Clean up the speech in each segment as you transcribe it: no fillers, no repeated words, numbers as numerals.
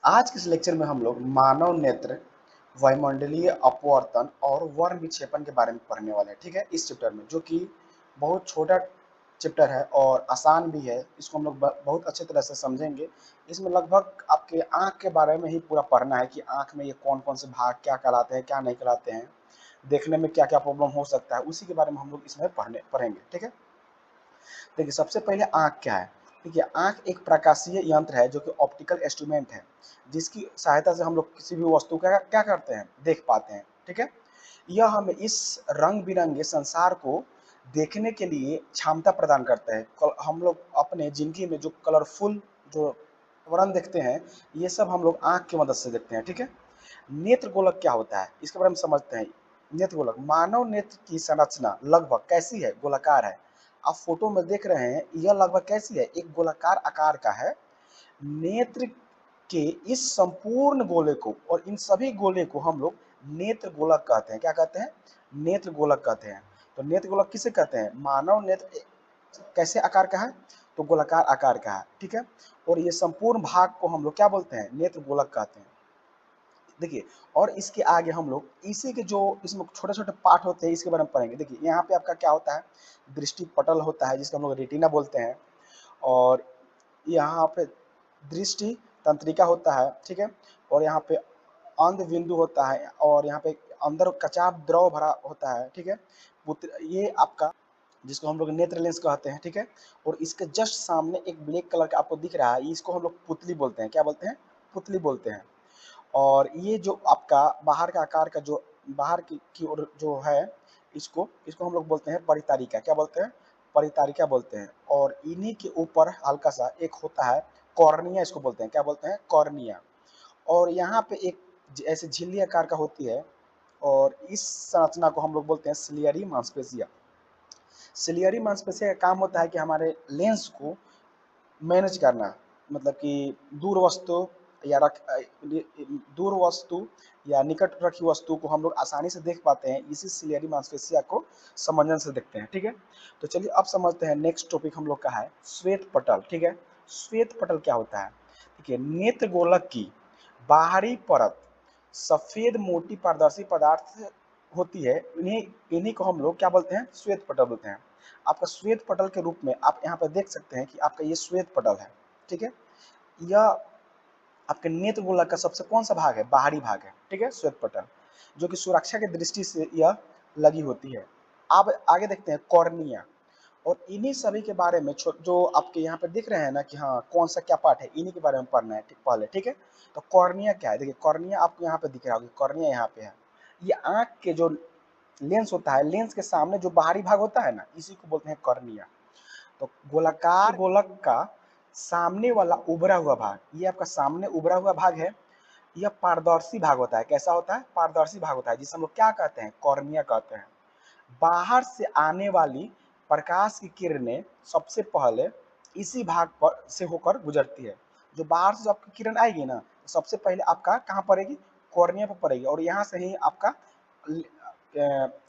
आज के इस लेक्चर में हम लोग मानव नेत्र, वायुमंडलीय अपवर्तन और वर्ण विक्षेपण के बारे में पढ़ने वाले हैं। ठीक है, इस चैप्टर में, जो कि बहुत छोटा चैप्टर है और आसान भी है। इसको हम लोग बहुत अच्छे तरह से समझेंगे। इसमें लगभग आपके आँख के बारे में ही पूरा पढ़ना है कि आँख में ये कौन कौन से भाग क्या कहलाते हैं, क्या नहीं कहलाते हैं, देखने में क्या क्या प्रॉब्लम हो सकता है, उसी के बारे में हम लोग इसमें पढ़ेंगे। ठीक है, देखिए सबसे पहले आँख क्या है। देखिए आँख एक प्रकाशीय यंत्र है जो कि ऑप्टिकल इंस्ट्रूमेंट है, जिसकी सहायता से हम लोग किसी भी वस्तु का क्या करते हैं, देख पाते हैं। ठीक है, यह हमें इस रंग बिरंगे संसार को देखने के लिए क्षमता प्रदान करता है। हम लोग अपने जिंदगी में जो कलरफुल जो वर्ण देखते हैं, ये सब हम लोग आँख की मदद से देखते हैं। ठीक है, नेत्र गोलक क्या होता है, इसके बारे में समझते हैं। नेत्र गोलक, मानव नेत्र की संरचना लगभग कैसी है, गोलाकार है। आप फोटो में देख रहे हैं, यह लगभग कैसी है, एक गोलाकार आकार का है। नेत्र के इस संपूर्ण गोले को और इन सभी गोले को हम लोग नेत्र गोलक कहते हैं। क्या कहते हैं, नेत्र गोलक कहते हैं। तो नेत्र गोलक किसे कहते हैं, मानव नेत्र कैसे आकार का है, तो गोलाकार आकार का है। ठीक है, और ये संपूर्ण भाग को हम लोग क्या बोलते हैं, नेत्र गोलक कहते हैं। देखिए, और इसके आगे हम लोग इसी के जो इसमें छोटे छोटे पार्ट होते हैं, इसके बारे में पढ़ेंगे। देखिए यहाँ पे आपका क्या होता है, दृष्टि पटल होता है, जिसको हम लोग रेटिना बोलते हैं। और यहाँ पे दृष्टि तंत्रिका होता है। ठीक है, और यहाँ पे अंध बिंदु होता है, और यहाँ पे अंदर कचाप द्रव भरा होता है। ठीक है, ये आपका, जिसको हम लोग नेत्र लेंस कहते हैं। ठीक है, और इसके जस्ट सामने एक ब्लैक कलर का आपको दिख रहा है, इसको हम लोग पुतली बोलते हैं। क्या बोलते हैं, पुतली बोलते हैं। और ये जो आपका बाहर का आकार का जो बाहर की ओर जो है, इसको इसको हम लोग बोलते हैं परितारिका। क्या बोलते हैं, परितारिका बोलते हैं। और इन्हीं के ऊपर हल्का सा एक होता है कॉर्निया, इसको बोलते हैं। क्या बोलते हैं, कॉर्निया। और यहाँ पे एक ऐसे झिल्ली आकार का होती है, और इस संरचना को हम लोग बोलते हैं सिलियरी मांसपेशिया। सिलियरी मांसपेशिया का काम होता है कि हमारे लेंस को मैनेज करना, मतलब कि दूर वस्तु या दूर वस्तु या निकट रखी वस्तु को हम लोग आसानी से देख पाते हैं, इसी सिलियरी मांसपेशिया को समंजन से देखते हैं। ठीक है, तो चलिए अब समझते हैं। नेक्स्ट टॉपिक हम लोग का है श्वेत पटल। ठीक है, श्वेत पटल क्या होता है। देखिए, नेत्र गोलक की बाहरी परत सफेद मोटी पारदर्शी पदार्थ होती है। इन्हीं इन्हीं को हम लोग क्या बोलते हैं, श्वेत पटल बोलते हैं। आपका श्वेत पटल के रूप में आप यहाँ पर देख सकते हैं कि आपका ये श्वेत पटल है। ठीक है, यह आपके नेत्र गोलक का सबसे कौन सा भाग है, बाहरी भाग है। ठीक है, श्वेत पटल, जो कि सुरक्षा की दृष्टि से यह लगी होती है। अब आगे देखते हैं कॉर्निया। और इन्हीं सभी के बारे में जो आपके यहाँ पे दिख रहे हैं ना कि हाँ कौन सा क्या पार्ट है, इन्हीं के बारे में पढ़ना है पहले। ठीक है, तो कॉर्निया क्या है। देखिए कॉर्निया आपको यहाँ पे दिख रहा होगा, कॉर्निया यहाँ पे है। ये आँख के जो लेंस होता है, लेंस के सामने जो बाहरी भाग होता है ना, इसी को बोलते हैं कॉर्निया। तो गोलाकार गोलक का सामने वाला उभरा हुआ भाग, ये आपका सामने उभरा हुआ भाग है। यह पारदर्शी भाग होता है। कैसा होता है, पारदर्शी भाग होता है, जिसे हम लोग क्या कहते हैं, कॉर्निया कहते हैं। बाहर से आने वाली प्रकाश की किरणें सबसे पहले इसी भाग पर से होकर गुजरती है। जो बाहर से जो आपकी किरण आएगी ना, तो सबसे पहले आपका कहाँ पड़ेगी, कॉर्निया पर पड़ेगी, और यहाँ से ही आपका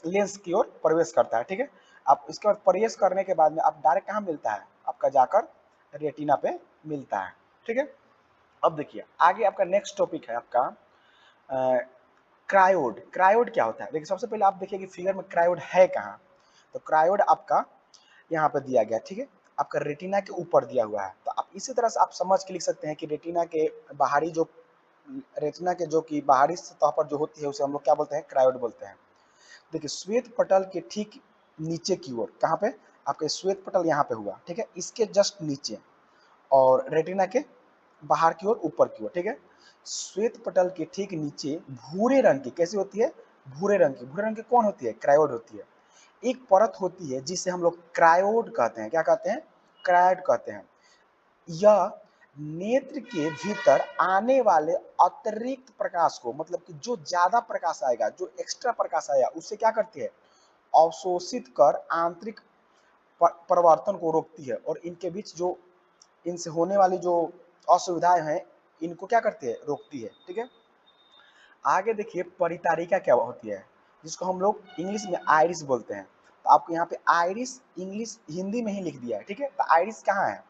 लेंस की ओर प्रवेश करता है। ठीक है, आप इसके बाद प्रवेश करने के बाद में आप डायरेक्ट कहाँ मिलता है, आपका जाकर रेटिना पे मिलता है। ठीक है, अब देखिए आगे आपका नेक्स्ट टॉपिक है आपका क्रायोड। क्रायोड क्या होता है। देखिए सबसे पहले आप देखिए कि फिगर में क्रायोड है कहाँ। तो क्रायोड आपका यहाँ पे दिया गया। ठीक है, आपका रेटिना के ऊपर दिया हुआ है। तो आप इसी तरह से आप समझ के लिख सकते हैं कि रेटिना के बाहरी जो रेटिना के जो कि बाहरी सतह पर जो होती है, उसे हम लोग क्या बोलते हैं, क्रायोड बोलते हैं। देखिए श्वेत पटल के ठीक नीचे की ओर, कहाँ पे, आपका श्वेत पटल यहाँ पे हुआ। ठीक है, इसके जस्ट नीचे, और रेटिना के बाहर की ओर, ऊपर की ओर। ठीक है, श्वेत पटल के ठीक नीचे भूरे रंग की, कैसी होती है, भूरे रंग की। भूरे रंग की कौन होती है, क्रायोड होती है। एक परत होती है जिसे हम लोग क्रायोड कहते हैं। क्या कहते हैं, क्रायोड कहते हैं। यह नेत्र के भीतर आने वाले अतिरिक्त प्रकाश को, मतलब कि जो ज्यादा प्रकाश आएगा, जो एक्स्ट्रा प्रकाश आएगा, उससे क्या करती है, अवशोषित कर आंतरिक परिवर्तन को रोकती है। और इनके बीच जो इनसे होने वाली जो असुविधाएं हैं, इनको क्या करती है, रोकती है। ठीक है, आगे देखिए परितारिका क्या होती है, जिसको हम लोग इंग्लिश में आइरिस बोलते हैं। तो आपको यहाँ पे आइरिस इंग्लिश हिंदी में ही लिख दिया है। ठीक है, तो आइरिस कहाँ है,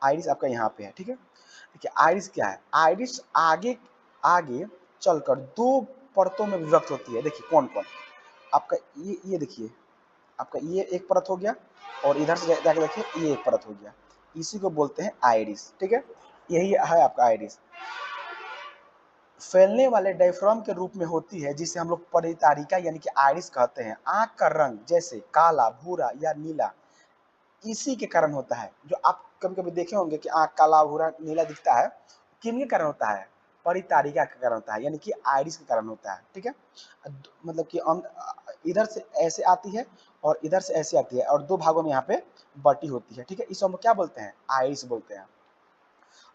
आइरिस आपका यहाँ पे है, ठीक है। देखिए आइरिस क्या है, आइरिस आगे आगे चलकर दो परतों में विभक्त होती है। देखिए कौन कौन, आपका ये देखिए, आपका ये एक परत हो गया और इधर से जाके देखिए ये एक परत हो गया, इसी को बोलते हैं आइरिस, ठीक है। यही है आपका आइरिस। फैलने वाले डायफ्राम के रूप में होती है, जिसे हम लोग परितारिका यानी कि आइरिस कहते हैं। आंख का रंग जैसे काला, भूरा या नीला इसी के कारण होता है। जो आप कभी कभी देखे होंगे कि आंख काला, भूरा, नीला दिखता है, किन के कारण होता है, परितारिका के कारण होता है, यानी कि आइरिस के कारण होता है, ठीक है। मतलब कि इधर से ऐसे आती है और इधर से ऐसे आती है और दो भागों में यहाँ पे बटी होती है, ठीक है। इस हम लोग क्या बोलते हैं, आइरिस बोलते हैं।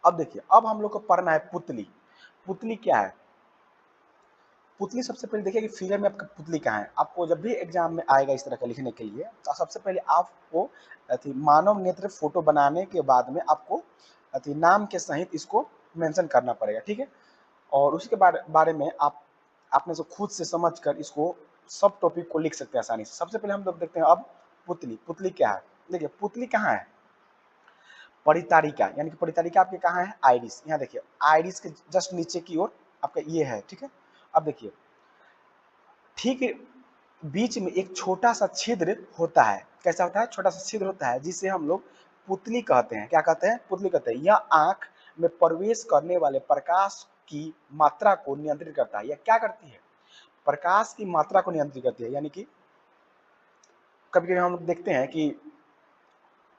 अब देखिए, अब हम लोग को पढ़ना है पुतली। पुतली क्या है, पुतली सबसे पहले देखिए कि फिगर में आपका पुतली कहाँ है। आपको जब भी एग्जाम में आएगा इस तरह का लिखने के लिए, तो सबसे पहले आपको मानव नेत्र फोटो बनाने के बाद में आपको नाम के सहित इसको मेंशन करना पड़ेगा, ठीक है। और उसी के बारे में आप अपने से खुद से समझ कर इसको सब टॉपिक को लिख सकते हैं आसानी से। सबसे पहले हम लोग देखते हैं अब पुतली। पुतली क्या है, देखिए पुतली कहाँ है, परितारिका, यानी कि परितारिका आपके कहाँ है, आइरिस। यहाँ देखिए आइरिस के जस्ट नीचे की ओर आपका ये है, ठीक है। अब देखिए ठीक बीच में एक छोटा सा छिद्र होता है। कैसा होता है, छोटा सा छिद्र होता है, जिसे हम लोग पुतली कहते हैं। क्या कहते हैं, पुतली कहते हैं। यह आंख में प्रवेश करने वाले प्रकाश की मात्रा को नियंत्रित करता है। यह क्या करती है, प्रकाश की मात्रा को नियंत्रित करती है। यानी कि कभी कभी हम लोग देखते हैं कि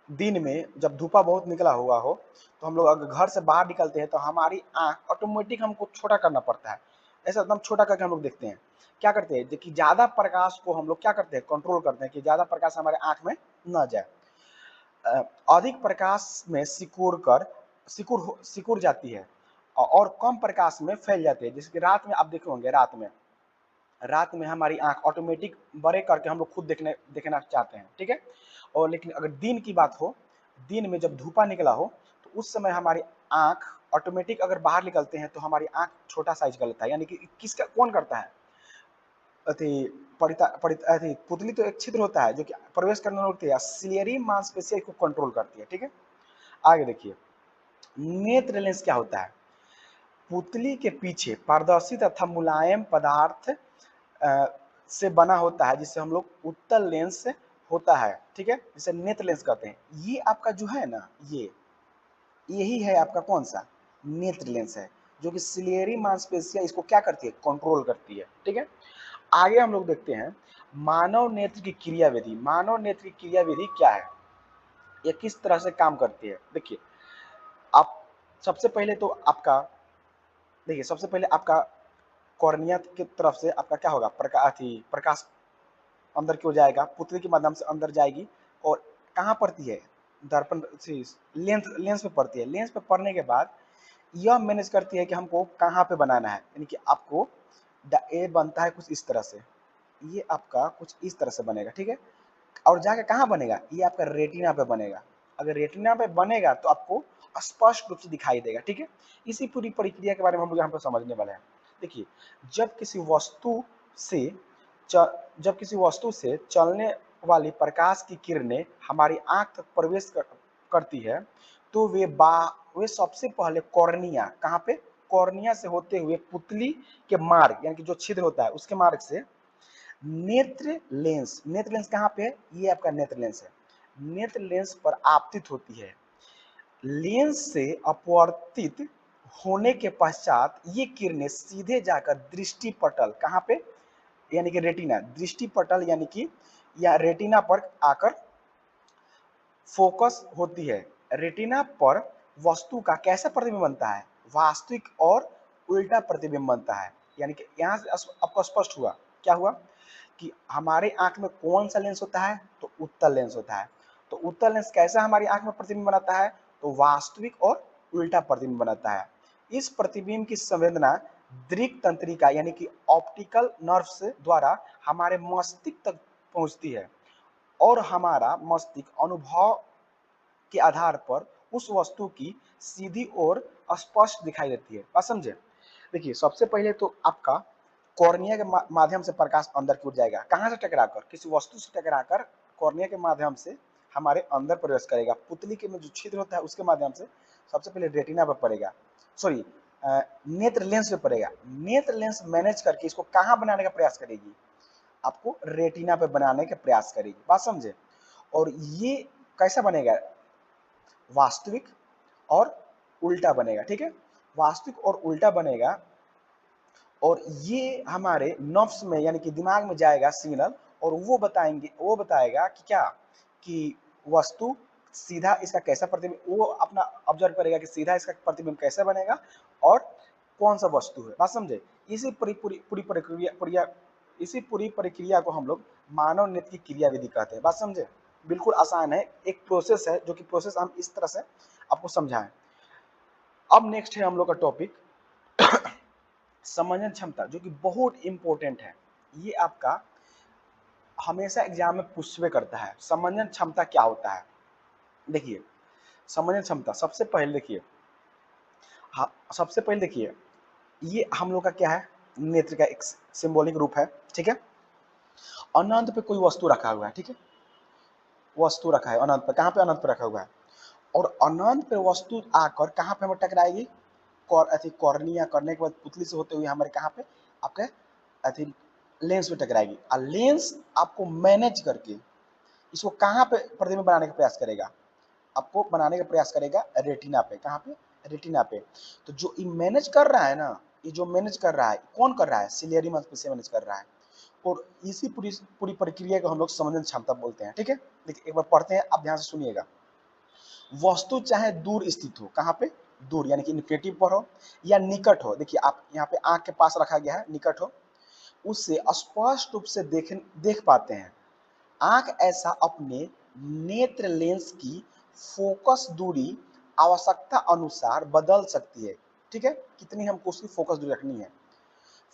दिन में जब धूपा बहुत निकला हुआ हो, तो हम लोग अगर घर से बाहर निकलते हैं तो हमारी आंख ऑटोमेटिक हमको छोटा करना पड़ता है। ऐसा एकदम छोटा करके हम लोग देखते हैं। क्या करते हैं कि ज्यादा प्रकाश को हम लोग क्या करते हैं, कंट्रोल करते हैं कि ज्यादा प्रकाश हमारे आंख में न जाए। अधिक प्रकाश में सिकुड़ जाती है और कम प्रकाश में फैल जाती है। जैसे कि रात में आप देखे होंगे, रात में हमारी आंख ऑटोमेटिक बड़े करके हम लोग खुद देखना चाहते हैं, ठीक है। और लेकिन अगर दिन की बात हो, दिन में जब धूपा निकला हो, तो उस समय हमारी आंख ऑटोमेटिक अगर बाहर निकलते हैं तो हमारी आंख छोटा साइज का लेता है। यानी कि किसका कौन करता है, अति अति पुतली तो एक छिद्र होता है जो कि प्रवेश करने वाली होती है, सिलियरी मांसपेशिया को कंट्रोल करती है, ठीक है। आगे देखिए, नेत्र लेंस क्या होता है। पुतली के पीछे पारदर्शी तथा मुलायम पदार्थ से बना होता है, जिसे हम लोग उत्तल लेंस होता है, ठीक है, जिसे नेत्र लेंस कहते हैं। ये आपका जो है ना, यही है आपका कौन सा, नेत्र लेंस है, जो कि सिलियरी मांसपेशियां इसको क्या करती है, कंट्रोल करती है, ठीक है। आगे हम लोग देखते हैं मानव नेत्र की क्रियाविधि। मानव नेत्र की क्रियाविधि क्या है, ये किस तरह से काम करती है। देखिए आप सबसे पहले तो आपका, देखिए सबसे पहले आपका कॉर्निया की तरफ से आपका क्या होगा, प्रकाश अंदर की ओर जाएगा, पुतली के माध्यम से अंदर जाएगी और कहाँ पड़ती है, दर्पण लेंस लेंस पे पड़ती है। लेंस पे पड़ने के बाद यह मैनेज करती है कि हमको कहाँ पे बनाना है। यानी कि आपको ए बनता है कुछ इस तरह से, ये आपका कुछ इस तरह से बनेगा, ठीक है। और जाके कहाँ बनेगा, ये आपका रेटिना पे बनेगा। अगर रेटिना पे बनेगा तो आपको स्पष्ट रूप से दिखाई देगा, ठीक है। इसी पूरी प्रक्रिया के बारे में हम लोग यहाँ पे समझने वाले हैं। देखिए जब किसी वस्तु से जब किसी वस्तु से चलने वाली प्रकाश की किरणें हमारी आंख तक करती है, तो वे सबसे पहले कॉर्निया, कहाँ पे, कॉर्निया से होते हुए पुतली के मार्ग, यानी कि जो छिद्र होता है उसके मार्ग से नेत्र लेंस, नेत्र लेंस कहाँ पे है, ये आपका नेत्र लेंस है, नेत्र लेंस पर आपतित होती है। लेंस से अपवर्तित होने के पश्चात ये किरणें सीधे जाकर दृष्टि पटल, कहाँ पे, यानी कि रेटिना, दृष्टि पटल यानी कि या रेटिना पर आकर फोकस होती है। रेटिना पर वस्तु का कैसा प्रतिबिंब बनता है, वास्तविक और उल्टा प्रतिबिंब बनता है। यानी कि यहाँ से आपको स्पष्ट हुआ, क्या हुआ कि हमारे आंख में कौन सा लेंस होता है, तो उत्तल लेंस होता है। तो उत्तल लेंस कैसा हमारी आंख में प्रतिबिंब बनाता है, तो वास्तविक और उल्टा प्रतिबिंब बनाता है। इस प्रतिबिंब की संवेदना दृक तंत्रिका यानी कि ऑप्टिकल नर्व्स द्वारा हमारे मस्तिष्क तक पहुंचती है और हमारा मस्तिष्क अनुभव के आधार पर उस वस्तु की सीधी और स्पष्ट दिखाई देती है। बात समझे। देखिए सबसे पहले तो आपका कॉर्निया के माध्यम से प्रकाश अंदर की ओर जाएगा, कहाँ से टकराकर, किसी वस्तु से टकराकर कॉर्निया के माध्यम से हमारे अंदर प्रवेश करेगा, पुतली के में जो छिद्र होता है उसके माध्यम से सबसे पहले रेटिना पर पड़ेगा, सॉरी नेत्र लेंस पे पड़ेगा। नेत्र लेंस मैनेज करके इसको कहाँ बनाने का प्रयास करेगी, आपको रेटिना पे बनाने का प्रयास करेगी, बात समझे। और ये कैसा बनेगा, वास्तविक और उल्टा बनेगा, ठीक है, वास्तविक और उल्टा बनेगा। और ये हमारे नर्व्स में यानी कि दिमाग में जाएगा सिग्नल, और वो बताएगा कि क्या, कि वस्तु सीधा इसका कैसा प्रतिबिंब, वो अपना ऑब्जर्व करेगा कि सीधा इसका प्रतिबिंब कैसे बनेगा और कौन सा वस्तु है, बात समझे। इसी पूरी प्रक्रिया को हम लोग मानव नेत्र की क्रिया विधि कहते हैं, बात समझे। बिल्कुल आसान है, एक प्रोसेस है, जो कि प्रोसेस हम इस तरह से आपको समझाएं। अब नेक्स्ट है हम लोग का टॉपिक समंजन क्षमता, जो कि बहुत इंपॉर्टेंट है। ये आपका हमेशा एग्जाम में पूछबे करता है, समंजन क्षमता क्या होता है। देखिए समंजन क्षमता, सबसे पहले देखिए ये हम लोग का क्या है, नेत्र का एक सिंबॉलिक रूप है, ठीक है। अनंत पे कोई वस्तु रखा हुआ है, ठीक है, वस्तु रखा है अनंत पे, कहाँ पे अनंत पे रखा हुआ है, और अनंत पे वस्तु आकर कहाँ पे हमें टकराएगी, कॉर्निया करने के बाद पुतली से होते हुए हमारे कहाँ पे, आपके अथी लेंस पे टकराएगी। और लेंस आपको मैनेज करके इसको कहाँ पे प्रतिबिंब बनाने का प्रयास करेगा, आपको बनाने का प्रयास करेगा रेटिना पे, कहाँ पे, रेटिना पे। तो जो ये मैनेज कर रहा है ना, ये जो मैनेज कर रहा है, कौन कर रहा है, सिलियरी मांसपेशियां मैनेज कर रहा है। और इसी पूरी पूरी प्रक्रिया को हम लोग समंजन क्षमता बोलते हैं, ठीक है। देखिए एक बार पढ़ते हैं, आप ध्यान से सुनिएगा। वस्तु चाहे दूर स्थित हो, कहाँ पे, दूर यानी कि इन्फिनिटिव पर हो या निकट हो, देखिए आप यहाँ पे आंख के पास रखा गया है, निकट हो, उससे स्पष्ट रूप से देख पाते हैं। आंख ऐसा अपने नेत्र लेंस की फोकस दूरी आवश्यकता अनुसार बदल सकती है, ठीक है, कितनी हमको उसकी फोकस दूरी रखनी है।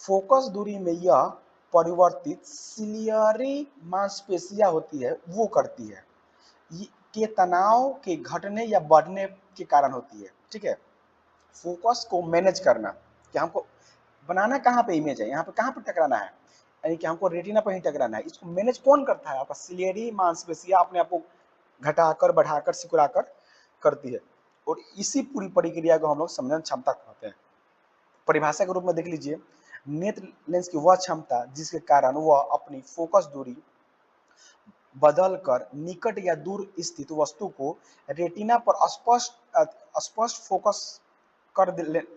फोकस दूरी में यह परिवर्तित सिलियरी मांसपेशियां होती है, वो करती है, के तनाव के घटने या बढ़ने के कारण होती है, ठीक है। फोकस को मैनेज करना, कि हमको बनाना कहाँ पे इमेज है, यहाँ पे कहाँ पे टकराना है, यानी कि हमको रेटिना पर ही टकराना है। इसको मैनेज कौन करता है, आपका सिलियरी मांसपेशियां अपने आप को घटाकर बढ़ाकर सिकुड़ाकर करती है। और इसी पूरी प्रक्रिया को हम लोग समझन क्षमता कहते हैं। परिभाषा के रूप में देख लीजिए, नेत्र लेंस की वह क्षमता जिसके कारण वह अपनी फोकस दूरी बदलकर निकट या दूर स्थित वस्तु को रेटिना पर स्पष्ट फोकस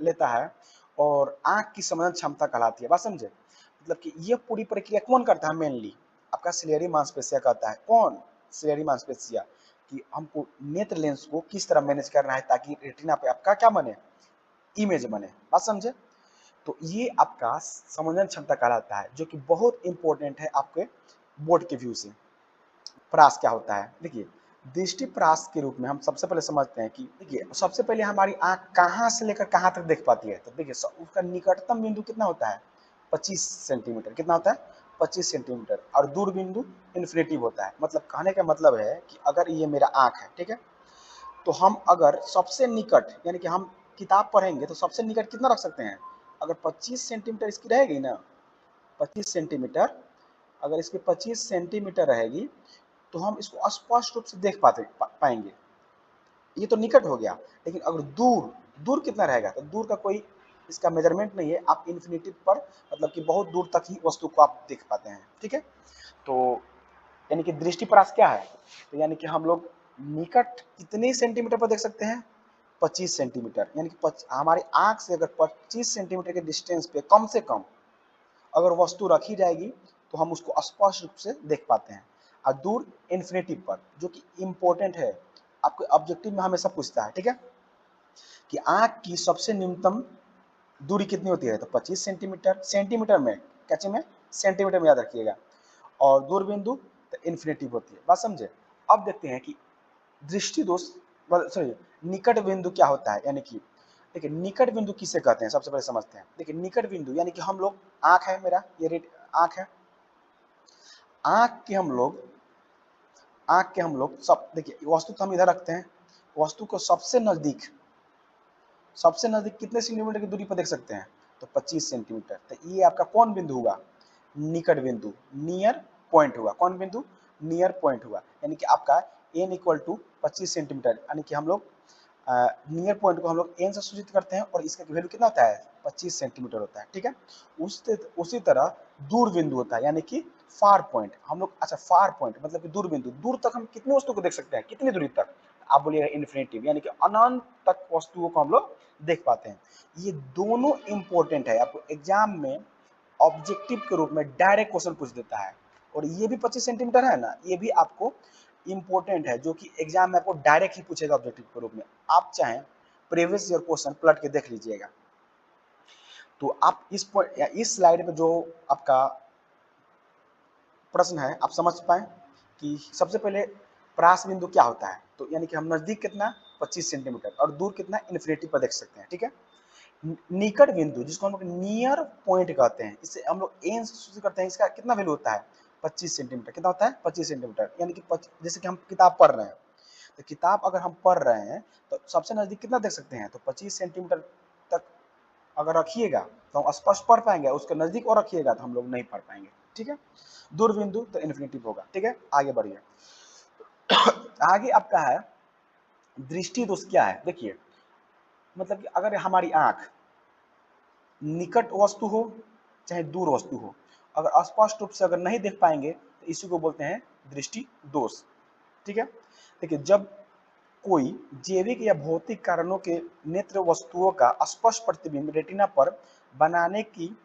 लेता है, और आंख की समझन क्षमता कहलाती है, बात समझे। मतलब कि यह पूरी प्रक्रिया कौन करता है, मेनली आपका सिलियरी मांसपेशिया करता है। कौन, सिलियरी मांसपेशिया, कि हमको नेत्र लेंस को किस तरह मैनेज करना है ताकि रेटिना पे आपका क्या बने, इमेज बने, बात समझे। तो ये आपका समंजन क्षमता कहलाता है, जो कि बहुत इंपॉर्टेंट है आपके बोर्ड के व्यू से। परास क्या होता है, देखिए दृष्टि परास के रूप में हम सबसे पहले समझते हैं कि देखिए सबसे पहले हमारी आंख कहाँ से लेकर कहाँ तक देख पाती है, तो देखिए उसका निकटतम बिंदु कितना होता है, 25 सेंटीमीटर, कितना होता है, 25 सेंटीमीटर, और दूर बिंदु इन्फिनिटिव होता है। मतलब कहने का मतलब है कि अगर ये मेरा आंख है, ठीक है, तो हम अगर सबसे निकट यानी कि हम किताब पढ़ेंगे तो सबसे निकट कितना रख सकते हैं, अगर 25 सेंटीमीटर इसकी रहेगी ना, 25 सेंटीमीटर, अगर इसकी 25 सेंटीमीटर रहेगी तो हम इसको स्पष्ट रूप से देख पाएंगे, ये तो निकट हो गया। लेकिन अगर दूर, दूर कितना रहेगा, तो दूर का कोई इसका मेजरमेंट नहीं है, आप इन्फिनिटी पर मतलब कि बहुत दूर तक ही वस्तु को आप देख पाते हैं, ठीक है। तो यानी कि दृष्टिपरास क्या है, तो यानी कि हम लोग निकट कितने सेंटीमीटर पर देख सकते हैं, 25 सेंटीमीटर, यानी कि हमारी आंख से अगर 25 सेंटीमीटर के डिस्टेंस पे कम से कम अगर वस्तु रखी जाएगी तो हम उसको स्पष्ट रूप से देख पाते हैं। और दूर इन्फिनिटी पर, जो कि इंपॉर्टेंट है, आपके ऑब्जेक्टिव में हमेशा पूछता है, ठीक है, कि आंख की सबसे न्यूनतम दूरी कितनी होती है, तो 25 सेंटीमीटर, सेंटीमीटर में कैचे में सेंटीमीटर में याद रखिएगा, और दूरबिंदु तो इन्फिनिटी होती है, बात समझे। अब देखते हैं कि दृष्टि दोष, सॉरी निकट बिंदु क्या होता है, यानी कि देखिए निकट बिंदु किसे कहते हैं, सबसे पहले समझते हैं। देखिए निकट बिंदु यानी कि हम लोग, आंख है मेरा, ये रेड आंख है, आंख के हम लोग सब, देखिए वस्तु तो हम इधर रखते हैं, वस्तु को सबसे नजदीक कितने सेंटीमीटर की दूरी पर देख सकते हैं, तो 25 सेंटीमीटर। तो ये आपका कौन बिंदु हुआ, निकट बिंदु, नियर पॉइंट हुआ, कौन बिंदु, नियर पॉइंट हुआ, यानी कि आपका n इक्वल टू 25 सेंटीमीटर, यानी कि हम लोग नियर पॉइंट को हम लोग n से सूचित करते हैं और इसका वैल्यू कितना होता है 25 सेंटीमीटर होता है, ठीक है। उसी तरह दूर बिंदु होता है, यानी कि फार पॉइंट हम लोग, अच्छा फार पॉइंट मतलब कि दूर बिंदु, दूर तक हम कितनी वस्तु को देख सकते हैं, कितनी दूरी तक, आप बोलिएगा इन्फिनिटी, यानी कि अनंत तक वस्तुओं को हम लोग देख पाते हैं। ये दोनों इंपॉर्टेंट है, आपको एग्जाम में ऑब्जेक्टिव के रूप में डायरेक्ट क्वेश्चन पूछ देता है। और ये भी 25 सेंटीमीटर है ना, ये भी आपको इंपॉर्टेंट है, जो कि एग्जाम में आपको डायरेक्ट ही पूछेगा ऑब्जेक्टिव के रूप में। आप चाहें प्रीवियस ईयर क्वेश्चन पलट के देख लीजिएगा। तो आप इस स्लाइड में जो आपका प्रश्न है आप समझ पाए कि सबसे पहले परास बिंदु क्या होता है, तो यानी कि हम नजदीक कितना 25 सेंटीमीटर और दूर कितना इन्फिनिटी पर देख सकते हैं, ठीक है। निकट बिंदु जिसको हम लोग नियर पॉइंट कहते हैं, इससे हम लोग एन से सूचित करते हैं, इसका कितना वैल्यू होता है 25 सेंटीमीटर, कितना होता है 25 सेंटीमीटर, यानी कि जैसे कि हम किताब पढ़ रहे हैं, तो किताब अगर हम पढ़ रहे हैं तो सबसे नजदीक कितना देख सकते हैं, तो 25 सेंटीमीटर तक अगर रखिएगा तो हम स्पष्ट पढ़ पाएंगे, उसके नजदीक और रखिएगा तो हम लोग नहीं पढ़ पाएंगे, ठीक है। दूर बिंदु तो इन्फिनिटिव होगा, ठीक है। आगे बढ़िए। आगे आपका है दृष्टि दोष क्या है, देखिए मतलब कि अगर हमारी आंख निकट वस्तु हो चाहे दूर वस्तु हो, अगर स्पष्ट रूप से अगर नहीं देख पाएंगे तो इसी को बोलते हैं दृष्टि दोष, ठीक है। देखिए जब कोई जैविक या भौतिक कारणों के नेत्र वस्तुओं का स्पष्ट प्रतिबिंब रेटिना पर बनाने की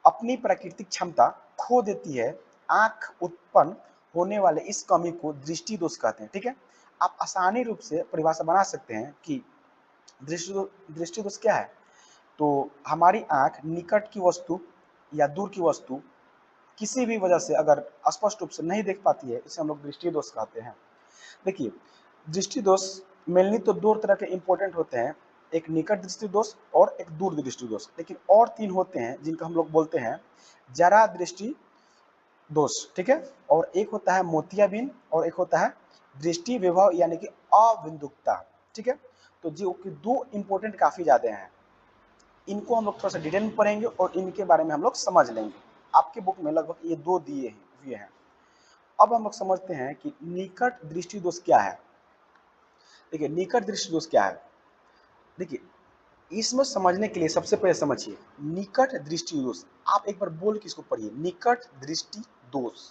अपनी प्राकृतिक क्षमता खो देती है, आंख उत्पन्न होने वाले इस कमी को दृष्टि दोष कहते हैं, ठीक है। आप आसानी रूप से परिभाषा बना सकते हैं कि दृष्टि दोष क्या है, तो हमारी आंख निकट की वस्तु या दूर की वस्तु किसी भी वजह से अगर स्पष्ट रूप से नहीं देख पाती है, इसे हम लोग दृष्टि दोष कहते हैं। देखिए दृष्टि दोष मेनली तो दो तरह के इंपॉर्टेंट होते हैं, एक निकट दृष्टि दोष और एक दूर दृष्टि दोष, लेकिन और तीन होते हैं जिनको हम लोग बोलते हैं जरा दृष्टि दोष, ठीक है। और एक होता है मोतियाबिंद और एक होता है दृष्टि विभव यानी कि अबिंदुकता, ठीक है। तो जो कि दो इंपॉर्टेंट काफी ज्यादा हैं, इनको हम लोग थोड़ा सा डिटेल में पढ़ेंगे और इनके बारे में हम लोग समझ लेंगे। आपके बुक में लगभग ये दो दिए हैं। अब हम लोग समझते हैं कि निकट दृष्टि दोष क्या है। देखिए निकट दृष्टि दोष क्या है, देखिए इसमें समझने के लिए सबसे पहले समझिए निकट दृष्टि दोष, आप एक बार बोल के इसको पढ़िए, निकट दृष्टि दोष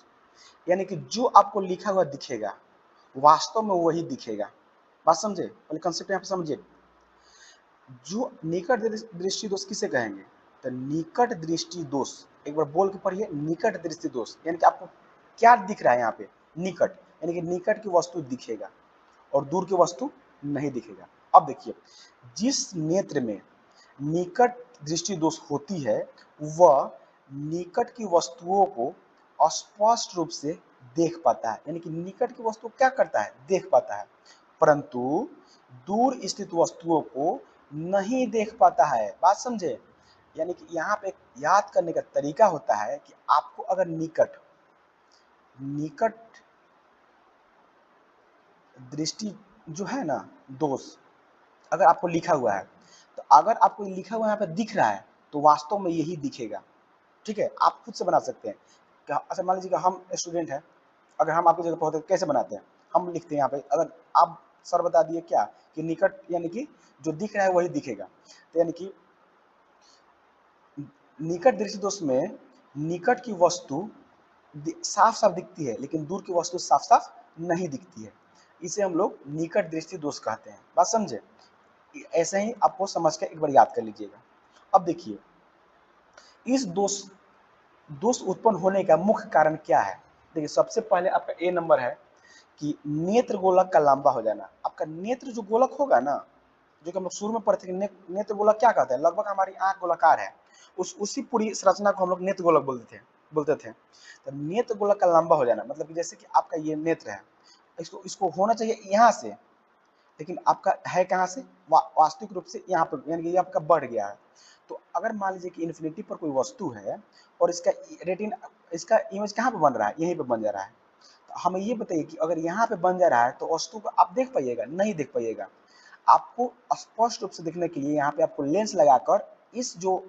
यानी कि जो आपको लिखा हुआ दिखेगा वास्तव में वही दिखेगा। बात समझे, पहले कंसेप्ट यहाँ पे समझिए। जो निकट दृष्टि दोष किसे कहेंगे, तो निकट दृष्टि दोष, एक बार बोल के पढ़िए, निकट दृष्टि दोष यानी कि आपको क्या दिख रहा है यहाँ पे, निकट यानी कि निकट की वस्तु दिखेगा और दूर की वस्तु नहीं दिखेगा। अब देखिए जिस नेत्र में निकट दृष्टि दोष होती है वह निकट की वस्तुओं को स्पष्ट रूप से देख पाता है, यानी कि निकट की वस्तु क्या करता है देख पाता है, परंतु दूर स्थित वस्तुओं को नहीं देख पाता है। बात समझे, यानी कि यहाँ पे याद करने का तरीका होता है कि आपको अगर निकट दृष्टि जो है ना दोष अगर आपको लिखा हुआ है, तो अगर आपको लिखा हुआ यहाँ पे दिख रहा है तो वास्तव में यही दिखेगा, ठीक है। आप खुद से बना सकते हैं। अच्छा मान लीजिए हम स्टूडेंट हैं, अगर हम आपकी जगह पर होते कैसे बनाते हैं, हम लिखते हैं यहाँ पे, अगर आप सर बता दिए क्या कि निकट यानी कि जो दिख रहा है वही दिखेगा, तो यानी कि निकट दृष्टि दोष में निकट की वस्तु साफ साफ दिखती है लेकिन दूर की वस्तु साफ साफ नहीं दिखती है, इसे हम लोग निकट दृष्टि दोष कहते हैं। बात समझे, ऐसे ही आपको समझ के एक बार याद कर लीजिएगा। अब देखिए इस दोष उत्पन्न होने का मुख्य कारण क्या है, देखिए सबसे पहले आपका ए नंबर है कि नेत्र गोलक का लंबा हो जाना। आपका नेत्र जो गोलक होगा ना, जो कि हम लोग शुरू में पढ़ते थे, नेत्र गोलक क्या कहते हैं, लगभग हमारी आंख गोलाकार है, उसी पूरी संरचना को हम लोग नेत्र गोलक बोलते थे। तो नेत्र गोलक का लंबा हो जाना मतलब कि जैसे कि आपका ये नेत्र है, इसको होना चाहिए यहाँ से, लेकिन आपका है कहाँ से, वास्तविक रूप से यहाँ पर, यानी कि ये आपका बढ़ गया है। तो अगर मान लीजिए कि इन्फिनिटी पर कोई वस्तु है और इसका इमेज कहाँ पे बन रहा है, यहीं पे बन जा रहा है, तो हमें ये बताइए कि अगर यहाँ पे बन जा रहा है तो वस्तु को आप देख पाइएगा, नहीं देख पाइएगा। आपको स्पष्ट रूप से देखने के लिए यहाँ पे आपको लेंस लगाकर इस जो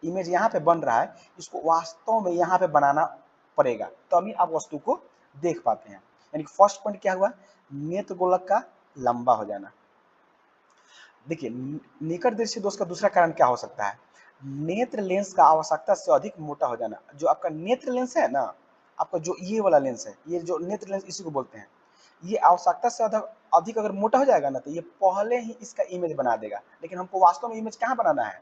इमेज यहाँ पे बन रहा है इसको वास्तव में यहाँ पे बनाना पड़ेगा, तभी आप वस्तु को देख पाते हैं। यानी कि फर्स्ट पॉइंट क्या हुआ, नेत्र गोलक का लंबा हो जाना। देखिए निकट दृष्टि दोष का दूसरा कारण क्या हो सकता है, नेत्र लेंस का आवश्यकता से अधिक मोटा हो जाना। जो आपका नेत्र लेंस है ना, आपका जो ये वाला लेंस है, ये जो नेत्र लेंस इसी को बोलते हैं, ये आवश्यकता से अधिक अगर मोटा हो जाएगा ना तो ये पहले ही इसका इमेज बना देगा। लेकिन हमको वास्तव में इमेज कहाँ बनाना है,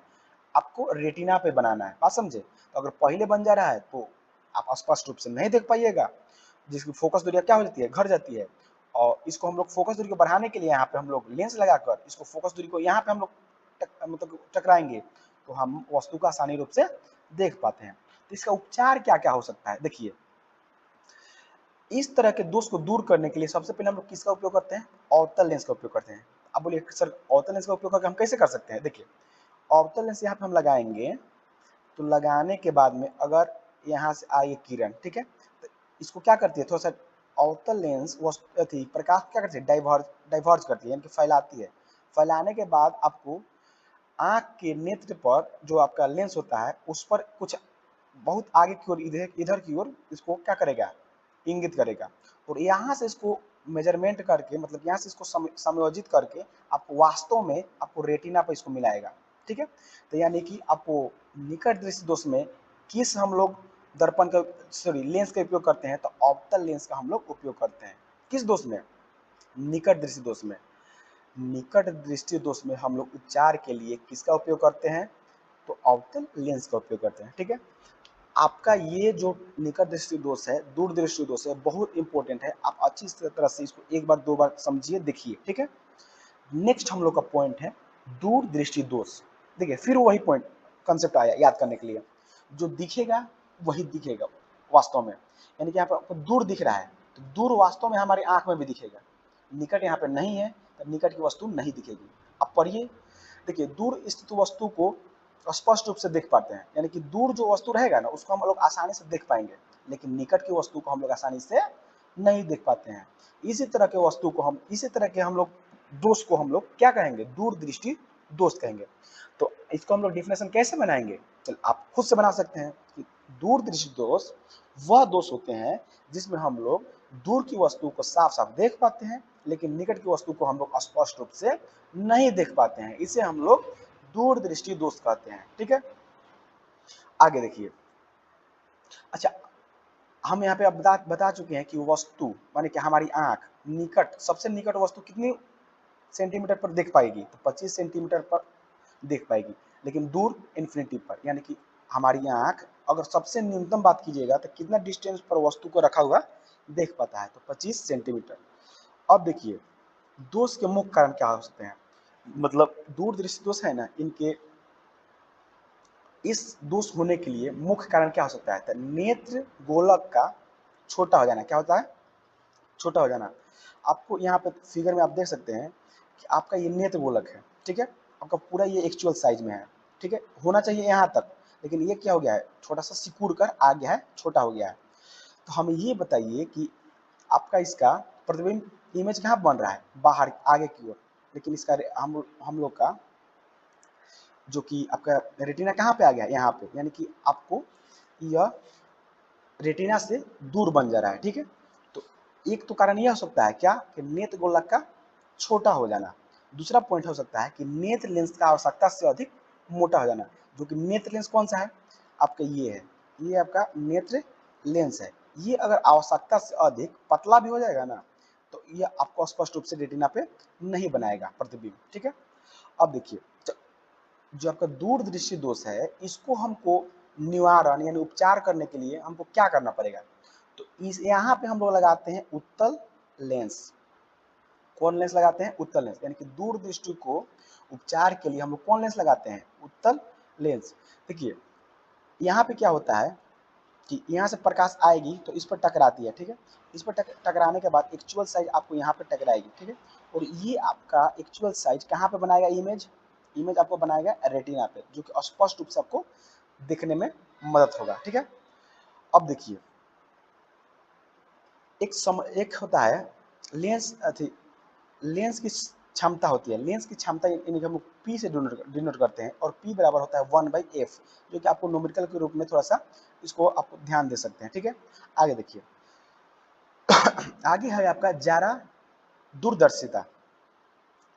आपको रेटिना पे बनाना है, बात समझे। तो अगर पहले बन जा रहा है तो आप स्पष्ट रूप से नहीं देख पाइएगा, जिसकी फोकस दूरी क्या हो जाती है, घट जाती है। और इसको हम लोग फोकस दूरी को बढ़ाने के लिए यहाँ पे हम लोग लेंस लगाकर इसको फोकस दूरी को यहाँ पे हम लोग मतलब टकराएंगे तो हम वस्तु को आसानी रूप से देख पाते हैं। तो इसका उपचार क्या क्या हो सकता है, देखिए इस तरह के दोष को दूर करने के लिए सबसे पहले हम लोग किसका उपयोग करते हैं, अवतल लेंस का उपयोग करते हैं। अब बोलिए सर अवतल लेंस का उपयोग करके हम कैसे कर सकते हैं, देखिए अवतल लेंस यहाँ पे हम लगाएंगे तो लगाने के बाद में अगर यहाँ से आए किरण, ठीक है, तो इसको क्या करती है, थोड़ा सा अवतल लेंस थी प्रकाश क्या करती है, डाइवर्ज करती है, यानी कि फैलाती है। फैलाने के बाद आपको आंख के नेत्र पर जो आपका लेंस होता है उस पर कुछ बहुत आगे की ओर, इधर की ओर इसको क्या करेगा, इंगित करेगा। और यहाँ से इसको मेजरमेंट करके मतलब यहाँ से इसको समायोजित करके आपको वास्तव में आपको रेटिना पर इसको मिलाएगा, ठीक है। तो यानी कि आपको निकट दृष्टि दोष में किस हम लोग दर्पण का सॉरी लेंस का उपयोग करते हैं, तो ऑप्टल लेंस का हम लोग उपयोग करते हैं। किस दोष में, निकट दृष्टि दोष में। निकट दृष्टि दोष में हम लोग उपचार के लिए किसका उपयोग करते हैं, तो ऑप्टल लेंस का उपयोग करते हैं, ठीक है। आपका ये जो निकट दृष्टि दोष है, दूर दृष्टि दोष है, बहुत इंपॉर्टेंट है। आप अच्छी तरह से इसको एक बार दो बार समझिए, देखिए, ठीक है। नेक्स्ट हम लोग का पॉइंट है दूर दृष्टि दोष। देखिए फिर वही पॉइंट कंसेप्ट आया याद करने के लिए, जो दिखेगा वही दिखेगा वास्तव में। यानी कि यहाँ पर आपको दूर दिख रहा है तो दूर वास्तव में हमारी आंख में भी दिखेगा, निकट यहाँ पे नहीं है तो निकट की वस्तु नहीं दिखेगी। अब पढ़िए, देखिए दूर स्थित वस्तु को स्पष्ट रूप से देख पाते हैं, यानी कि दूर जो वस्तु रहेगा ना उसको हम लोग आसानी से देख पाएंगे, लेकिन निकट की वस्तु को हम लोग आसानी से नहीं देख पाते हैं। इसी तरह के वस्तु को हम इसी तरह के हम लोग दोष को हम लोग क्या कहेंगे, दूर दृष्टि दोष कहेंगे। तो इसको हम लोग डिफिनेशन कैसे बनाएंगे, चल आप खुद से बना सकते हैं कि दूर दृष्टि दोष वह दोष होते हैं जिसमें हम लोग दूर की वस्तु को साफ साफ देख पाते हैं लेकिन निकट की वस्तु को हम लोग स्पष्ट रूप से नहीं देख पाते हैं, इसे हम लोग दूर दृष्टि दोष कहते हैं, ठीक है। आगे देखिए, अच्छा हम यहाँ पे अब बता चुके हैं कि वस्तु माने कि हमारी आंख निकट सबसे निकट वस्तु कितनी सेंटीमीटर पर देख पाएगी, तो 25 सेंटीमीटर पर देख पाएगी। लेकिन दूर इन्फिनिटी पर, यानी कि हमारी आंख अगर सबसे न्यूनतम बात कीजिएगा तो कितना डिस्टेंस पर वस्तु को रखा हुआ देख पाता है, तो 25 सेंटीमीटर। अब देखिए दोष के मुख्य कारण क्या हो सकते हैं, मतलब दूर दृष्टि दोष है ना, इनके इस दोष होने के लिए मुख्य कारण क्या हो सकता है, तो नेत्र गोलक का छोटा हो जाना। क्या होता है, छोटा हो जाना। आपको यहाँ पे फिगर में आप देख सकते हैं कि आपका ये नेत्र गोलक है, ठीक है, आपका पूरा ये एक्चुअल साइज में है, ठीक है, होना चाहिए यहाँ तक, लेकिन ये क्या हो गया है, थोड़ा सा सिकुड़ कर आ गया है, छोटा हो गया है। तो हमें ये बताइए कि आपका इसका प्रतिबिंब इमेज कहाँ बन रहा है, बाहर आगे की ओर, लेकिन इसका हम लोग का जो कि आपका रेटिना कहाँ पे आ गया, यहाँ पे, यानी कि आपको यह रेटिना से दूर बन जा रहा है, ठीक है। तो एक तो कारण यह हो सकता है क्या कि नेत्र गोलक का छोटा हो जाना। दूसरा पॉइंट हो सकता है कि नेत्र लेंस का आवश्यकता से अधिक मोटा हो जाना, जो कि नेत्र लेंस कौन सा है, आपका ये है, ये आपका नेत्र लेंस है। ये अगर आवश्यकता से अधिक पतला भी हो जाएगा ना तो यह आपको स्पष्ट रूप से रेटिना पे नहीं बनाएगा प्रतिबिंब, ठीक है। अब देखिए जो आपका दूर दृष्टि दोष है इसको हमको निवारण यानी उपचार करने के लिए हमको क्या करना पड़ेगा, तो इस यहाँ पे हम लोग लगाते हैं उत्तल लेंस। कौन लेंस लगाते हैं, उत्तल लेंस, यानी कि दूर दृष्टि को उपचार के लिए हम लोग कौन लेंस लगाते हैं, उत्तल लेंस। देखिए यहाँ पे क्या होता है कि यहाँ से प्रकाश आएगी तो इस पर टकराती है, ठीक है, इस पर टकराने के बाद एक्चुअल साइज आपको यहाँ पे टकराएगी, ठीक है, और ये आपका एक्चुअल साइज कहाँ पे बनाएगा, इमेज इमेज आपको बनाएगा रेटिना पे, जो कि स्पष्ट रूप से आपको दिखने में मदद होगा, ठीक है। अब देखिए एक होता है लेंस लेंस की क्षमता होती है, लेंस की क्षमता यानी कि हम पी से डिनोट करते हैं और पी बराबर होता है 1/f, जो कि आपको न्यूमेरिकल के रूप में थोड़ा सा इसको आप ध्यान दे सकते हैं, ठीक है। आगे देखिए आगे है आपका जारा दूरदर्शिता।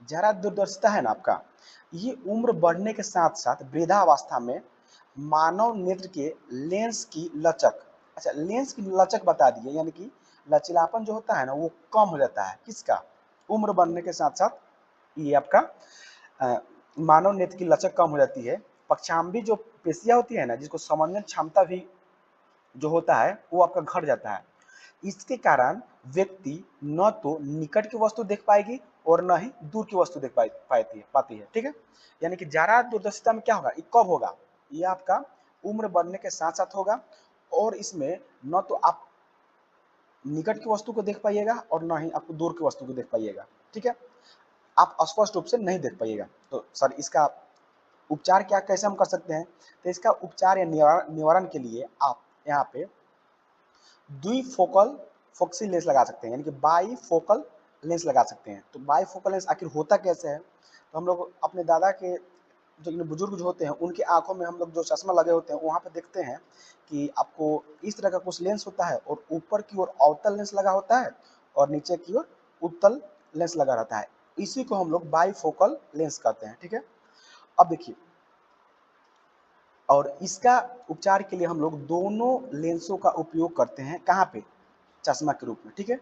जारा दूरदर्शिता है ना आपका, ये उम्र बढ़ने के साथ साथ वृद्धावस्था में मानव नेत्र के लेंस की लचक, अच्छा लेंस की लचक बता दिए, यानी कि लचीलापन जो होता है ना वो कम हो जाता है। किसका? उम्र बढ़ने के साथ साथ ये आपका मानव नेत्र की लचक कम हो जाती है। पक्षाम्बी जो पेशियां होती है ना, जिसको समन्वय क्षमता भी जो होता है वो आपका घट जाता है। इसके कारण व्यक्ति न तो निकट की वस्तु देख पाएगी और न ही दूर की वस्तु देख पाती है। ठीक है, यानी कि ज्यादा दूरदर्शिता में क्या होगा, ये कब होगा, ये आपका उम्र बढ़ने के साथ साथ होगा, और इसमें न तो आप निकट की वस्तु को देख पाइएगा और न ही आपको दूर की वस्तु को देख पाइएगा। ठीक है, आप स्पष्ट रूप से नहीं देख पाइएगा। तो सर इसका उपचार क्या, कैसे हम कर सकते हैं? तो इसका उपचार या निवारण के लिए आप यहाँ पे द्विफोकल फोक्सी लेंस लगा सकते हैं, यानी कि बाई फोकल लेंस लगा सकते हैं। तो बाई फोकल लेंस आखिर होता कैसे है? तो हम लोग अपने दादा के जो बुजुर्ग जो होते हैं उनकी आंखों में हम लोग जो चश्मा लगे होते हैं वहाँ पे देखते हैं कि आपको इस तरह का कुछ लेंस होता है, और ऊपर की ओर अवतल लेंस लगा होता है और नीचे की ओर उत्तल लेंस लगा रहता है। इसी को हम लोग बाई फोकल लेंस कहते हैं। ठीक है, अब देखिए, और इसका उपचार के लिए हम लोग दोनों लेंसों का उपयोग करते हैं, कहाँ पे? चश्मा के रूप में। ठीक है,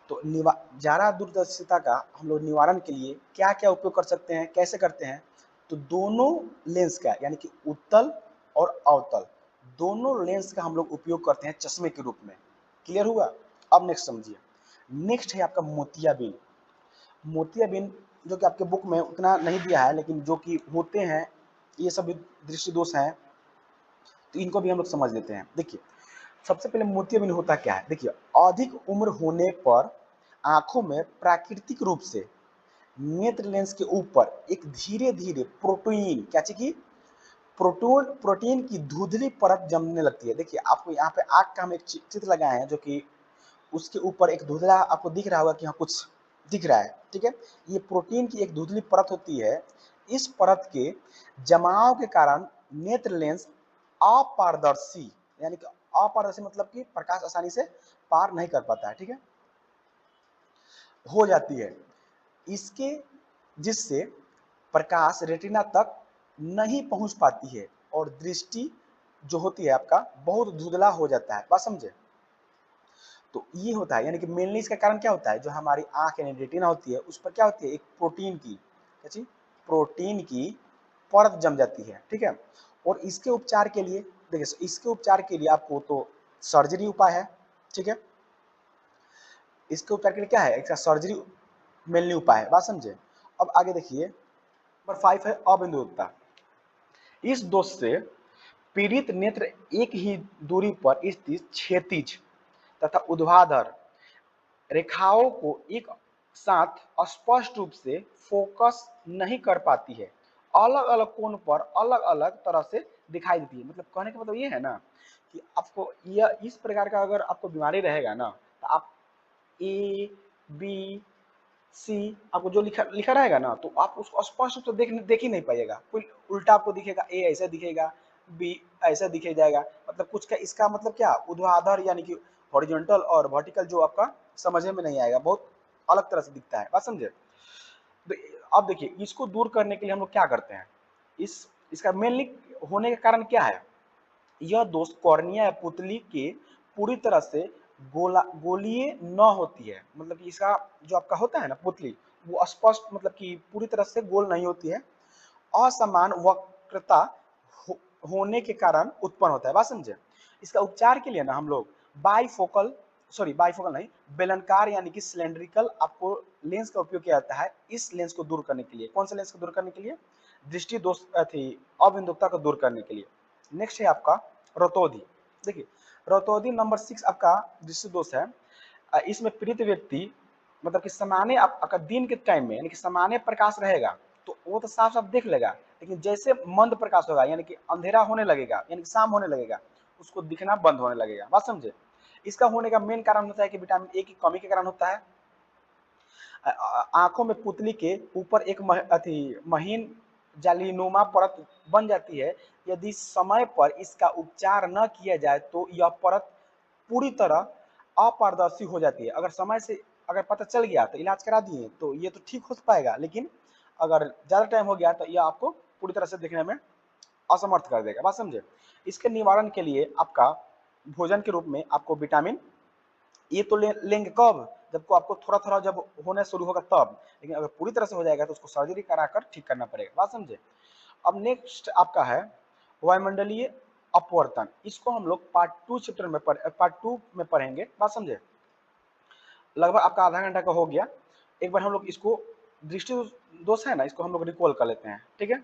तो ज्यादा दूरदर्शिता का हम लोग निवारण के लिए क्या क्या उपयोग कर सकते हैं, कैसे करते हैं? तो दोनों लेंस का, यानी कि उत्तल और अवतल दोनों लेंस का हम लोग उपयोग करते हैं चश्मे के रूप में। क्लियर हुआ? अब नेक्स्ट समझिए। नेक्स्ट है आपका मोतियाबिंद। मोतियाबिंद जो कि आपके बुक में उतना नहीं दिया है, लेकिन जो कि होते हैं ये सब दृष्टि दोष हैं, तो इनको भी हम लोग समझ लेते हैं। देखिए, सबसे पहले मोतियाबिंद होता क्या है? देखिए, अधिक उम्र होने पर आंखों में प्राकृतिक रूप से नेत्र लेंस के ऊपर एक धीरे धीरे प्रोटीन, क्या चीज की? प्रोटीन की धुंधली परत जमने लगती है। देखिए, आपको यहाँ पे आंख का हम एक चित्र लगाए हैं, जो कि उसके ऊपर एक धुंधला आपको दिख रहा होगा कि हाँ कुछ दिख रहा है। ठीक है, ये प्रोटीन की एक धुंधली परत होती है। इस परत के जमाव के कारण नेत्र लेंस अपारदर्शी, यानी कि अपारदर्शी मतलब कि प्रकाश आसानी से पार नहीं कर पाता है। ठीक है, हो जाती है इसके, जिससे प्रकाश रेटिना तक नहीं पहुंच पाती है और दृष्टि जो होती है आपका बहुत धुंधला हो जाता है। बात समझे? तो ये होता है, यानी कि मेनली इसका कारण क्या होता है, जो हमारी आंख यानी रेटिना होती है उस पर क्या होती है, एक प्रोटीन की, क्या चीज? प्रोटीन की परत जम जाती है। ठीक है, और इसके उपचार के लिए, देखिए इसके उपचार के लिए आपको तो सर्जरी उपाय है। ठीक है, इसके उपचार के लिए क्या है, इसका सर्जरी मेनली उपाय है। बात समझे? अब आगे देखिए, नंबर 5 है अबिंदुता। इस दोष से पीड़ित नेत्र एक ही दूरी पर स्थित क्षैतिज तथा ऊर्ध्वाधर रेखाओं को एक साथ स्पष्ट रूप से फोकस नहीं कर पाती है, अलग अलग कोण पर अलग अलग तरह से दिखाई देती है। मतलब कहने का मतलब ये है ना कि आपको यह इस प्रकार का अगर आपको बीमारी रहेगा ना, तो आप ए बी सी आपको जो लिखा लिखा रहेगा ना, तो आप उसको स्पष्ट रूप से देख ही नहीं पाइएगा। कोई उल्टा आपको दिखेगा, ए ऐसा दिखेगा, बी ऐसा दिखे जाएगा, मतलब कुछ का इसका मतलब क्या, ऊर्ध्वाधर यानी कि हॉरिजॉन्टल और वर्टिकल जो आपका समझ में नहीं आएगा, बहुत अलग तरह से दिखता है। बात समझे? तो अब देखिए, इसको दूर करने के लिए हम लोग क्या करते हैं, इसका मेनली होने का कारण क्या है? यह दोष कॉर्निया या पुतली के पूरी तरह से गोलीय न होती है। मतलब कि इसका जो आपका होता है ना पुतली, वो स्पष्ट मतलब कि पूरी तरह से गोल नहीं होती है, असमान वक्रता होने के कारण उत्पन्न होता है। बात समझे? इसका उपचार के लिए ना हम लोग बाईफोकल नहीं, बेलनकार यानी कि सिलेंड्रिकल आपको लेंस का उपयोग किया जाता है इस लेंस को दूर करने के लिए। कौन सा लेंस को दूर करने के लिए? दृष्टि दोष थी अबिंदुकता को दूर करने के लिए। नेक्स्ट है आपका रतौंधी। देखिए, रतौंधी नंबर 6 आपका दृष्टि दोष है। इसमें पीड़ित व्यक्ति मतलब कि सामान्य आपका दिन के टाइम में यानी कि सामान्य प्रकाश रहेगा तो वो तो साफ साफ देख लेगा, लेकिन जैसे मंद प्रकाश होगा यानी कि अंधेरा होने लगेगा, यानी कि शाम होने लगेगा, उसको दिखना बंद होने लगेगा। बात समझे? इसका होने का मेन कारण होता है कि विटामिन ए की कमी के कारण होता है। आंखों में पुतली के ऊपर एक महीन जालीनुमा परत बन जाती है। यदि समय पर इसका उपचार न किया जाए तो यह परत पूरी तरह अपारदर्शी हो जाती है। अगर समय से अगर पता चल गया तो इलाज करा दिए तो ये तो ठीक हो पाएगा, लेकिन अगर ज़्यादा टाइम हो गया तो ये आपको पूरी तरह से देखने में असमर्थ कर देगा। बात समझे? इसके निवारण के लिए आपका भोजन के रूप में आपको विटामिन ये तो लेंगे कब, जब को आपको थोड़ा थोड़ा जब होना शुरू होगा तब, लेकिन अगर पूरी तरह से हो जाएगा तो उसको सर्जरी कराकर ठीक करना पड़ेगा। बात समझे? अब नेक्स्ट आपका है वायुमंडलीय अपवर्तन। इसको हम लोग पार्ट टू में पढ़ेंगे। बात समझे? लगभग आपका आधा घंटा का हो गया। एक बार हम लोग इसको दृष्टि दोष है ना, इसको हम लोग रिकॉल कर लेते हैं। ठीक है,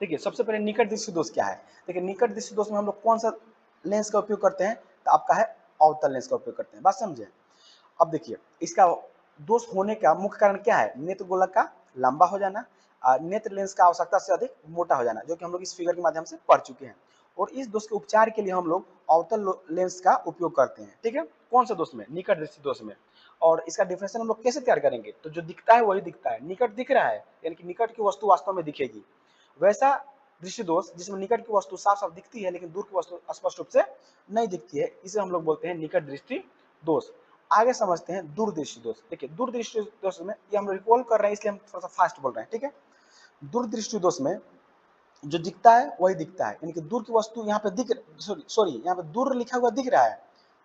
देखिए सबसे पहले निकट दृष्टि दोष क्या है। देखिए निकट दृष्टि दोष में हम लोग कौन सा लेंस का उपयोग करते हैं, तो आपका है अवतल लेंस का उपयोग करते हैं। बात समझे? अब देखिए इसका दोष होने का मुख्य कारण क्या है, नेत्र गोलक का लंबा हो जाना, नेत्र लेंस का आवश्यकता से अधिक मोटा हो जाना, जो कि हम लोग इस फिगर के माध्यम से पढ़ चुके हैं। और इस दोष के उपचार के लिए हम लोग अवतल लेंस का उपयोग करते हैं। ठीक है, कौन सा दोष में, निकट दृष्टि दोष में। और इसका डिफिनेशन हम लोग कैसे तैयार करेंगे, तो जो दिखता है वही दिखता है, निकट दिख रहा है यानी कि निकट की वस्तु वास्तव में दिखेगी। वैसा दृष्टि दोष जिसमें निकट की वस्तु साफ साफ दिखती है लेकिन दूर की वस्तु स्पष्ट रूप से नहीं दिखती है, इसे हम लोग बोलते हैं निकट दृष्टि दोष। आगे समझते हैं दूरदृष्टि दोष। देखिए दूरदृष्टि दोष में ये हम रिकॉल कर रहे हैं इसलिए हम थोड़ा सा फास्ट बोल रहे हैं। ठीक है, दूरदृष्टि दोष में जो दिखता है वही दिखता है, यानी कि दूर की वस्तु यहाँ पे दिख, सॉरी यहाँ पे दूर लिखा हुआ दिख रहा है,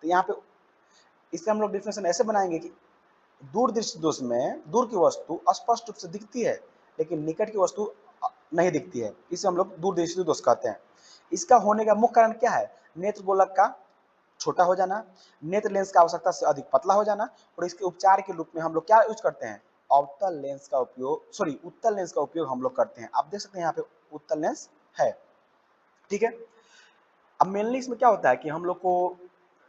तो यहाँ पे इससे हम लोग डिफिनेशन ऐसे बनाएंगे कि दूरदृष्टि दोष में दूर की वस्तु स्पष्ट रूप से दिखती है लेकिन निकट की वस्तु नहीं दिखती है, इसे हम लोग दूरदृष्टि दोष कहते हैं। इसका होने का मुख्य कारण क्या है, नेत्र गोलक का छोटा हो जाना, नेत्र लेंस का आवश्यकता से अधिक पतला हो जाना। और इसके उपचार के रूप में हम लोग क्या यूज करते हैं, अवतल लेंस का उपयोग, सॉरी उत्तल लेंस का उपयोग हम लोग करते हैं। आप देख सकते हैं यहाँ पे उत्तल लेंस है। ठीक है, अब मेनली इसमें क्या होता है कि हम लोग को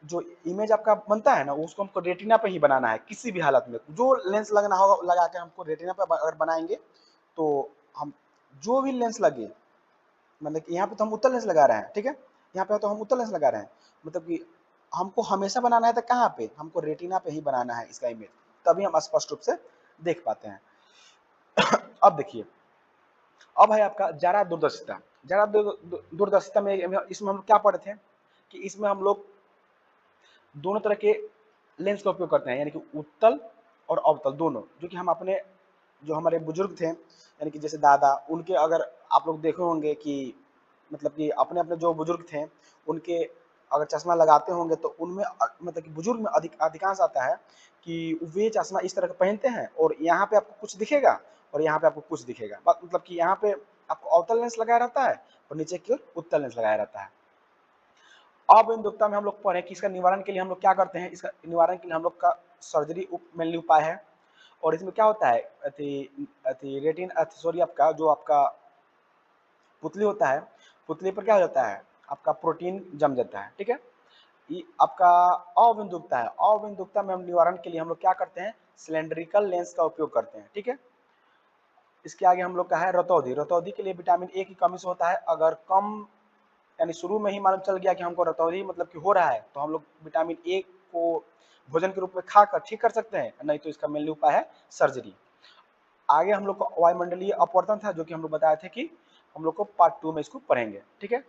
जो इमेज आपका बनता है ना, उसको हमको रेटिना पे ही बनाना है। किसी भी हालत में जो लेंस लगना होगा लगा के हमको रेटिना पे अगर बनाएंगे तो हम जो भी लेंस लगे, मतलब कि यहाँ पे तो हम उत्तल लेंस लगा रहे हैं। ठीक है, यहाँ पे तो हम उत्तल लेंस लगा रहे हैं, मतलब कि हमको हमेशा बनाना है तो कहाँ पे, हमको रेटिना पे ही बनाना है इसका इमेज, तभी हम स्पष्ट रूप से देख पाते हैं। अब देखिए, अब है आपका जारा दूरदर्शिता। जारा दूरदर्शिता में इसमें हम क्या पढ़े थे कि इसमें हम लोग दोनों तरह के लेंस का उपयोग करते हैं, यानी कि उत्तल और अवतल दोनों, जो कि हम अपने जो हमारे बुजुर्ग थे यानी कि जैसे दादा, उनके अगर आप लोग देखे होंगे कि मतलब कि अपने अपने जो बुजुर्ग थे उनके अगर चश्मा लगाते होंगे तो उनमें मतलब कि बुजुर्ग में अधिकांश आता है कि वे चश्मा इस तरह का पहनते हैं और यहाँ पे आपको कुछ दिखेगा और यहाँ पे आपको कुछ दिखेगा, मतलब कि यहाँ पे आपको अवतल लेंस लगाया रहता है और नीचे की ओर उत्तल लेंस लगाया रहता है। अबिंदुकता में हम लोग पढ़े कि इसका निवारण के लिए हम लोग क्या करते हैं, इसका निवारण के लिए हम लोग का सर्जरी मेनली उपाय है। और इसमें क्या होता है, रेटिन सॉरी आपका जो आपका पुतली होता है, पुतली पर क्या हो जाता है, आपका प्रोटीन जम जाता है। ठीक है, ये आपका अबिंदुकता है। अबिंदुकता में हम निवारण के लिए हम लोग क्या करते हैं, सिलेंड्रिकल लेंस का उपयोग करते हैं। ठीक है, इसके आगे हम लोग का है रतौंधी। रतौंधी के लिए विटामिन ए की कमी से होता है। अगर कम यानी शुरू में ही मालूम चल गया कि हमको रतौंधी मतलब कि हो रहा है, तो हम लोग विटामिन ए को भोजन के रूप में खाकर ठीक कर सकते हैं, नहीं तो इसका मेनली उपाय है सर्जरी। आगे हम लोग को वायुमंडलीय अपवर्तन था, जो कि हम लोग बताए थे कि हम लोग को पार्ट 2 में इसको पढ़ेंगे। ठीक है,